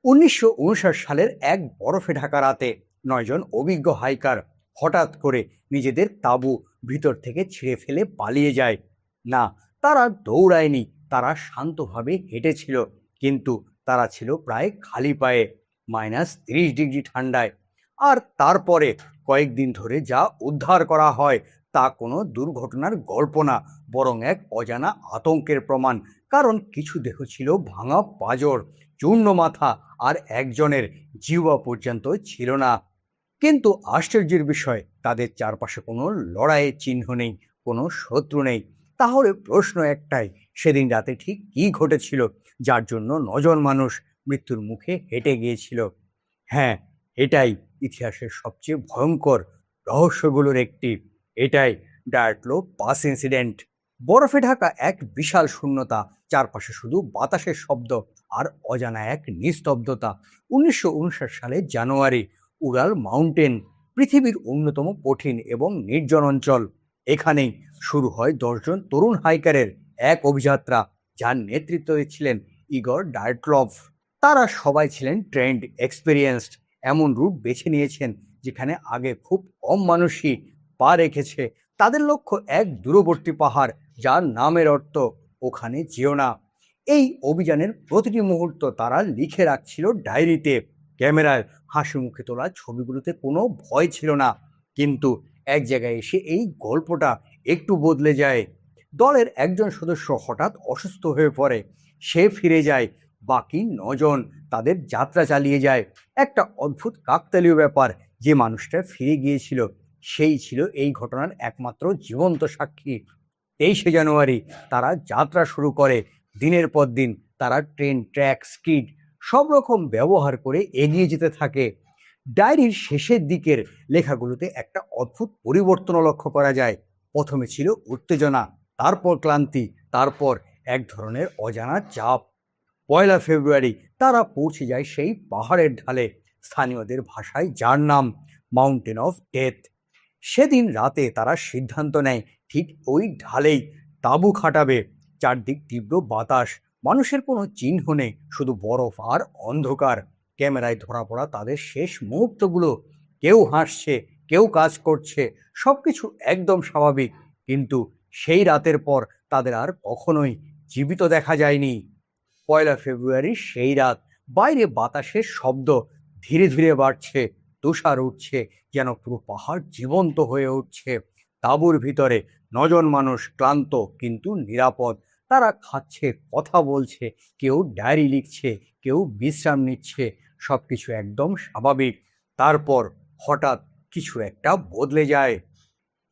1959 সালের এক বরফে ঢাকা রাতে 9 জন অভিজ্ঞ হাইকার হঠাৎ করে নিজেদের তাঁবু ভিতর থেকে ছিঁড়ে ফেলে পালিয়ে যায়। না, তারা দৌড়ায়নি, তারা শান্তভাবে হেঁটেছিল, কিন্তু তারা ছিল প্রায় খালি পায়ে, -30 ডিগ্রি ঠান্ডায়। আর তারপরে কয়েকদিন ধরে যা উদ্ধার করা হয় তা কোনো দুর্ঘটনার গল্প না, বরং এক অজানা আতঙ্কের প্রমাণ। কারণ কিছু দেহ ছিল ভাঙা পাঁজর, চূর্ণ মাথা, আর একজনের জিহ্বা পর্যন্ত ছিল না। কিন্তু আশ্চর্যের বিষয়, তাদের চারপাশে কোনো লড়াইয়ের চিহ্ন নেই, কোনো শত্রু নেই। তাহলে প্রশ্ন একটাই, সেদিন রাতে ঠিক কী ঘটেছিল যার জন্য 9 জন মানুষ মৃত্যুর মুখে হেঁটে গিয়েছিল? হ্যাঁ, এটাই ইতিহাসের সবচেয়ে ভয়ঙ্কর রহস্যগুলোর একটি। এটাই ডায়াটলো পাস ইনসিডেন্ট। বরফে ঢাকা এক বিশাল শূন্যতা, চারপাশে শুধু বাতাসের শব্দ আর অজানা এক নিস্তব্ধতা। 1959 সালের জানুয়ারি, উরাল মাউন্টেন, পৃথিবীর অন্যতম কঠিন এবং নির্জন অঞ্চল। এখানেই শুরু হয় 10 জন তরুণ হাইকারের এক অভিযাত্রা, যার নেতৃত্ব দিচ্ছিলেন ইগর ডায়াটলভ। তারা সবাই ছিলেন ট্রেন্ড, এক্সপিরিয়েন্সড, এমন রুট বেছে নিয়েছেন যেখানে আগে খুব কম মানুষই পা রেখেছে। তাদের লক্ষ্য এক দূরবর্তী পাহাড়, যার নামের অর্থ ওখানে যেও না। এই অভিযানের প্রতিটি মুহূর্ত তারা লিখে রাখছিল ডায়েরিতে। ক্যামেরায় হাসি মুখে তোলা ছবিগুলোতে কোনো ভয় ছিল না। কিন্তু এক জায়গায় এসে এই গল্পটা একটু বদলে যায়। দলের একজন সদস্য হঠাৎ অসুস্থ হয়ে পড়ে, সে ফিরে যায়, বাকি 9 জন তাদের যাত্রা চালিয়ে যায়। একটা অদ্ভুত কাকতালীয় ব্যাপার, যে মানুষটা ফিরে গিয়েছিল সেই ছিল এই ঘটনার একমাত্র জীবন্ত সাক্ষী। 23শে জানুয়ারি তারা যাত্রা শুরু করে। দিনের পর দিন তারা ট্রেন, ট্র্যাক, স্কিড সব রকম ব্যবহার করে এগিয়ে যেতে থাকে। ডায়েরির শেষের দিকের লেখাগুলোতে একটা অদ্ভুত পরিবর্তনও লক্ষ্য করা যায়। প্রথমে ছিল উত্তেজনা, তারপর ক্লান্তি, তারপর এক ধরনের অজানা চাপ। 1 ফেব্রুয়ারি তারা পৌঁছে যায় সেই পাহাড়ের ঢালে, স্থানীয়দের ভাষায় যার নাম মাউন্টেন অফ ডেথ। সেদিন রাতে তারা সিদ্ধান্ত নেয় ঠিক ওই ঢালেই তাঁবু খাটাবে। চারদিক তীব্র বাতাস, মানুষের কোনো চিহ্ন নেই, শুধু বরফ আর অন্ধকার। ক্যামেরায় ধরা পড়া তাদের শেষ মুহূর্তগুলো, কেউ হাসছে, কেউ কাজ করছে, সবকিছু একদম স্বাভাবিক। কিন্তু সেই রাতের পর তাদের আর কখনোই জীবিত দেখা যায়নি। 1 ফেব্রুয়ারি সেই রাত, বাইরে বাতাসের শব্দ ধীরে ধীরে বাড়ছে, তুষার উঠছে, যেন পুরো পাহাড় জীবন্ত হয়ে উঠছে। তাঁবুর ভিতরে 9 জন মানুষ ক্লান্ত কিন্তু নিরাপদ। তারা খাচ্ছে, কথা বলছে, কেউ ডায়েরি লিখছে, কেউ বিশ্রাম নিচ্ছে, সবকিছু একদম স্বাভাবিক। তারপর হঠাৎ কিছু একটা বদলে যায়।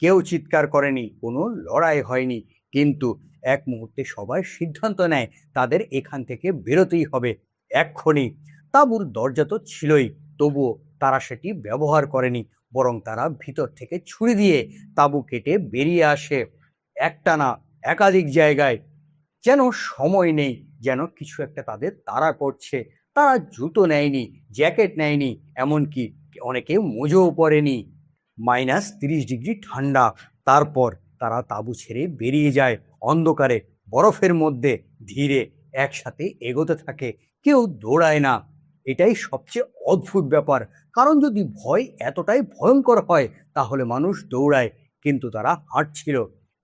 কেউ চিৎকার করেনি, কোনো লড়াই হয়নি, কিন্তু এক মুহূর্তে সবাই সিদ্ধান্ত নেয় তাদের এখান থেকে বেরোতেই হবে, এক্ষুনি। তাঁবুর দরজা তো ছিলই, তবুও তারা সেটি ব্যবহার করেনি, বরং তারা ভিতর থেকে ছুরি দিয়ে তাঁবু কেটে বেরিয়ে আসে। একটা না, একাধিক জায়গায়। যেন সময় নেই, যেন কিছু একটা তাদের তাড়া করছে। তারা জুতো নেয়নি, জ্যাকেট নেয়নি, এমনকি অনেকে মোজোও পরেনি। -30 ডিগ্রি ঠান্ডা। তারপর তারা তাঁবু ছেড়ে বেরিয়ে যায় অন্ধকারে, বরফের মধ্যে, ধীরে একসাথে এগোতে থাকে। কেউ দৌড়ায় না। এটাই সবচেয়ে অদ্ভুত ব্যাপার, কারণ যদি ভয় এতটাই ভয়ঙ্কর হয় তাহলে মানুষ দৌড়ায়, কিন্তু তারা হাঁটছিল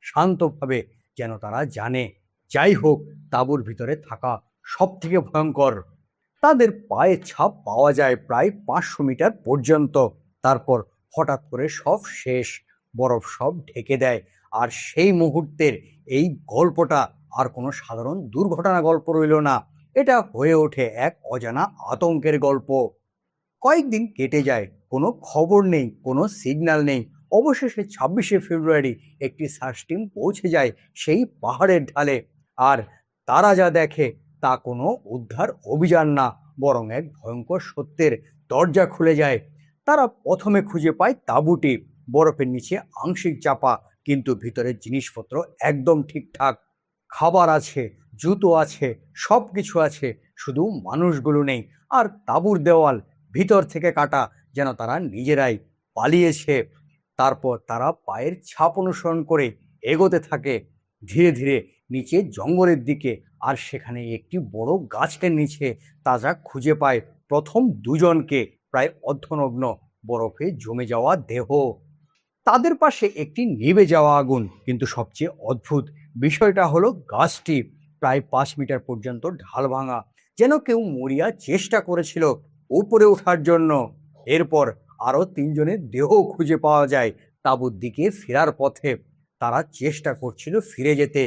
শান্তভাবে, যেন তারা জানে যাই হোক তাঁবুর ভিতরে থাকা সব থেকে ভয়ঙ্কর। তাদের পায়ের ছাপ পাওয়া যায় প্রায় 500 মিটার পর্যন্ত। তারপর হঠাৎ করে সব শেষ, বরফ সব ঢেকে দেয়। আর সেই মুহূর্তের এই গল্পটা আর কোনো সাধারণ দুর্ঘটনা গল্প রইল না, এটা হয়ে ওঠে এক অজানা আতঙ্কের গল্প। কয়েকদিন কেটে যায়, কোনো খবর নেই, কোনো সিগন্যাল নেই। অবশেষে 26শে ফেব্রুয়ারি একটি সার্চ টিম পৌঁছে যায় সেই পাহাড়ের ঢালে। আর তারা যা দেখে তা কোনো উদ্ধার অভিযান না, বরং এক ভয়ঙ্কর সত্যের দরজা খুলে যায়। তারা প্রথমে খুঁজে পায় তাঁবুটি, বরফের নিচে আংশিক চাপা, কিন্তু ভিতরের জিনিসপত্র একদম ঠিকঠাক। খাবার আছে, জুতো আছে, সব কিছু আছে, শুধু মানুষগুলো নেই। আর তাঁবুর দেওয়াল ভিতর থেকে কাটা, যেন তারা নিজেরাই পালিয়েছে। তারপর তারা পায়ের ছাপ অনুসরণ করে এগোতে থাকে, ধীরে ধীরে নিচে জঙ্গলের দিকে। আর সেখানে একটি বড় গাছের নিচে তারা খুঁজে পায় প্রথম দুজনকে প্রায় অর্ধনগ্ন বরফে জমে যাওয়া দেহ, তাদের পাশে একটি নিভে যাওয়া আগুন। কিন্তু সবচেয়ে অদ্ভুত বিষয়টা হলো গাছটি প্রায় 5 মিটার পর্যন্ত ঢাল ভাঙা, যেন কেউ মরিয়া চেষ্টা করেছিল উপরে ওঠার জন্য। এরপর আরও 3জনের দেহ খুঁজে পাওয়া যায় তাঁবুর দিকে ফেরার পথে। তারা চেষ্টা করছিল ফিরে যেতে,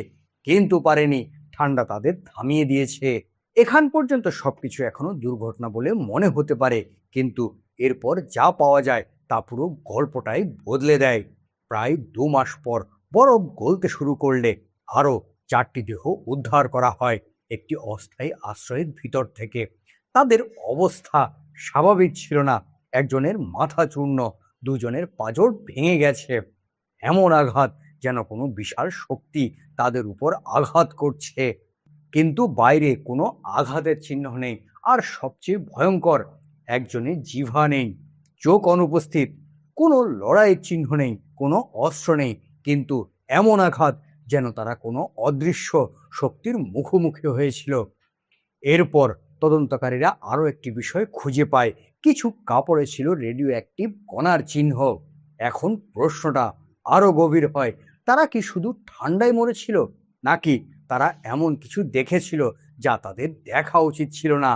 কিন্তু পারেনি। ঠান্ডা তাদের থামিয়ে দিয়েছে। এখান পর্যন্ত সবকিছু এখনো দুর্ঘটনা বলে মনে হতে পারে, কিন্তু এরপর যা পাওয়া যায় তা পুরো গল্পটাই বদলে দেয়। প্রায় 2 মাস পর বরফ গলতে শুরু করলে আরও 4টি দেহ উদ্ধার করা হয় একটি অস্থায়ী আশ্রয়ের ভিতর থেকে। তাদের অবস্থা স্বাভাবিক ছিল না। একজনের মাথা চূর্ণ, 2জনের পাঁজর ভেঙে গেছে। এমন আঘাত যেন কোনো বিশাল শক্তি তাদের উপর আঘাত করছে, কিন্তু বাইরে কোনো আঘাতের চিহ্ন নেই। আর সবচেয়ে ভয়ঙ্কর, একজনের জিহ্বা নেই, চোখ অনুপস্থিত, কোনো লড়াইয়ের চিহ্ন নেই, কোনো অস্ত্র নেই। কিন্তু এমন আঘাত যেন তারা কোনো অদৃশ্য শক্তির মুখোমুখি হয়েছিল। এরপর তদন্তকারীরা আরও একটি বিষয় খুঁজে পায়। কিছু কাপড়ে ছিল রেডিও অ্যাক্টিভ কণার চিহ্ন। এখন প্রশ্নটা আরও গভীর হয়, তারা কি শুধু ঠান্ডায় মরেছিল, নাকি তারা এমন কিছু দেখেছিল যা তাদের দেখা উচিত ছিল না?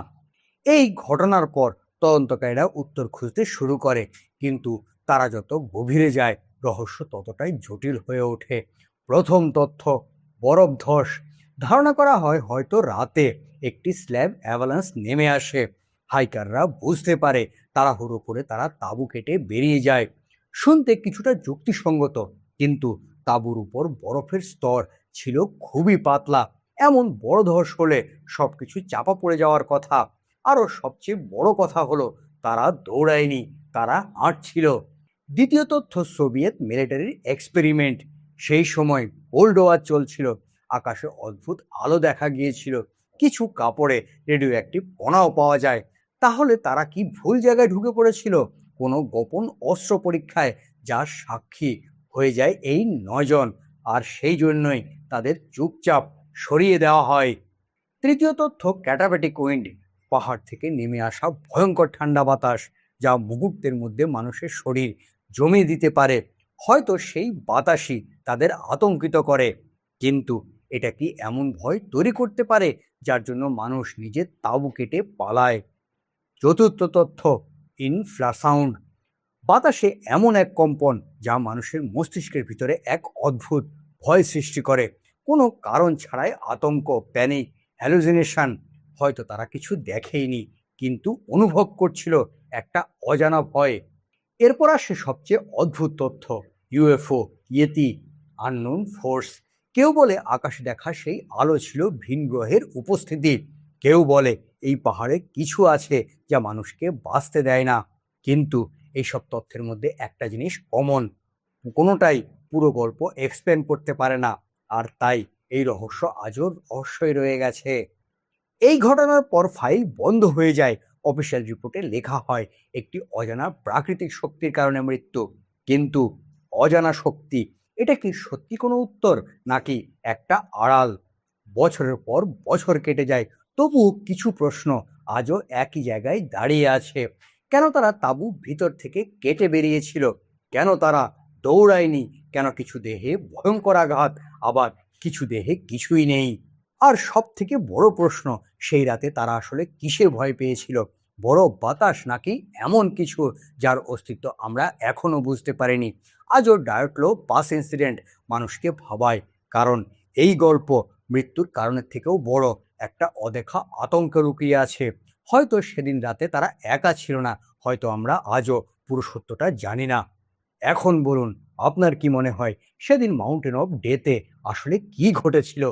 এই ঘটনার পর তদন্তকারীরা উত্তর খুঁজতে শুরু করে, কিন্তু তারা যত গভীরে যায় রহস্য ততটাই জটিল হয়ে ওঠে। প্রথম তথ্য, বরফ ধস। ধারণা করা হয় হয়তো রাতে একটি স্ল্যাব অ্যাভালান্স নেমে আসে। হাইকাররা বুঝতে পারে, তাড়াহুড়ো করে তারা তাঁবু কেটে বেরিয়ে যায়। শুনতে কিছুটা যুক্তিসঙ্গত, কিন্তু তাঁবুর উপর বরফের স্তর ছিল খুবই পাতলা। এমন বড় ধস হলে সবকিছু চাপা পড়ে যাওয়ার কথা। আরও সবচেয়ে বড় কথা হলো, তারা দৌড়ায়নি, তারা হাঁটছিল। দ্বিতীয় তথ্য, সোভিয়েত মিলিটারির এক্সপেরিমেন্ট। সেই সময় কোল্ড ওয়ার চলছিল। আকাশে অদ্ভুত আলো দেখা গিয়েছিল, কিছু কাপড়ে রেডিও অ্যাক্টিভ কণাও পাওয়া যায়। তাহলে তারা কি ভুল জায়গায় ঢুকে পড়েছিল? কোনো গোপন অস্ত্র পরীক্ষায়, যার সাক্ষী হয়ে যায় এই 9জন, আর সেই জন্যই তাদের চুপচাপ সরিয়ে দেওয়া হয়। তৃতীয় তথ্য, ক্যাটাবেটিক উইন্ড। পাহাড় থেকে নেমে আসা ভয়ঙ্কর ঠান্ডা বাতাস, যা মুহূর্তের মধ্যে মানুষের শরীর জমে দিতে পারে। হয়তো সেই বাতাসই তাদের আতঙ্কিত করে, কিন্তু এটা কি এমন ভয় তৈরি করতে পারে যার জন্য মানুষ নিজের তাঁবু কেটে পালায়? চতুর্থ তথ্য, ইনফ্রাসাউন্ড। বাতাসে এমন এক কম্পন যা মানুষের মস্তিষ্কের ভিতরে এক অদ্ভুত ভয় সৃষ্টি করে। কোনো কারণ ছাড়াই আতঙ্ক, প্যানিক, হ্যালুসিনেশন। হয়তো তারা কিছু দেখেইনি, কিন্তু অনুভব করছিল একটা অজানা ভয়। এরপর আসে সবচেয়ে অদ্ভুত তথ্য, ইউএফও, ইয়েতি, আননোন ফোর্স। কেউ বলে আকাশে দেখা সেই আলো ছিল ভিন গ্রহের উপস্থিতি। কেউ বলে এই পাহাড়ে কিছু আছে যা মানুষকে বাঁচতে দেয় না। কিন্তু এইসব তথ্যের মধ্যে একটা জিনিস কমন, কোনোটাই পুরো গল্প এক্সপ্লেন করতে পারে না। আর তাই এই রহস্য আজও রহস্যই রয়ে গেছে। এই ঘটনার পর ফাইল বন্ধ হয়ে যায়। অফিসিয়াল রিপোর্টে লেখা হয় একটি অজানা প্রাকৃতিক শক্তির কারণে মৃত্যু। কিন্তু অজানা শক্তি, এটা কি সত্যি কোনো উত্তর, নাকি একটা আড়াল? বছরের পর বছর কেটে যায়, তবু কিছু প্রশ্ন আজও একই জায়গায় দাঁড়িয়ে আছে। কেন তারা তাঁবু ভিতর থেকে কেটে বেরিয়েছিল? কেন তারা দৌড়ায়নি? কেন কিছু দেহে ভয়ঙ্কর আঘাত, আবার কিছু দেহে কিছুই নেই? আর সব থেকে বড় প্রশ্ন, সেই রাতে তারা আসলে কিসের ভয় পেয়েছিল? বরফ, বাতাস, নাকি এমন কিছু যার অস্তিত্ব আমরা এখনো বুঝতে পারিনি? আজও ডায়টলো বাস ইনসিডেন্ট মানুষকে ভাবায়, কারণ এই গল্প মৃত্যুর কারণের থেকেও বড় একটা অদেখা আতঙ্ক লুকিয়ে আছে। হয়তো সেদিন রাতে তারা একা ছিল না, হয়তো আমরা আজও পুরো সত্যটা জানি না। এখন বলুন, আপনার কি মনে হয় সেদিন মাউন্টেন অফ ডেথে আসলে কি ঘটেছিল?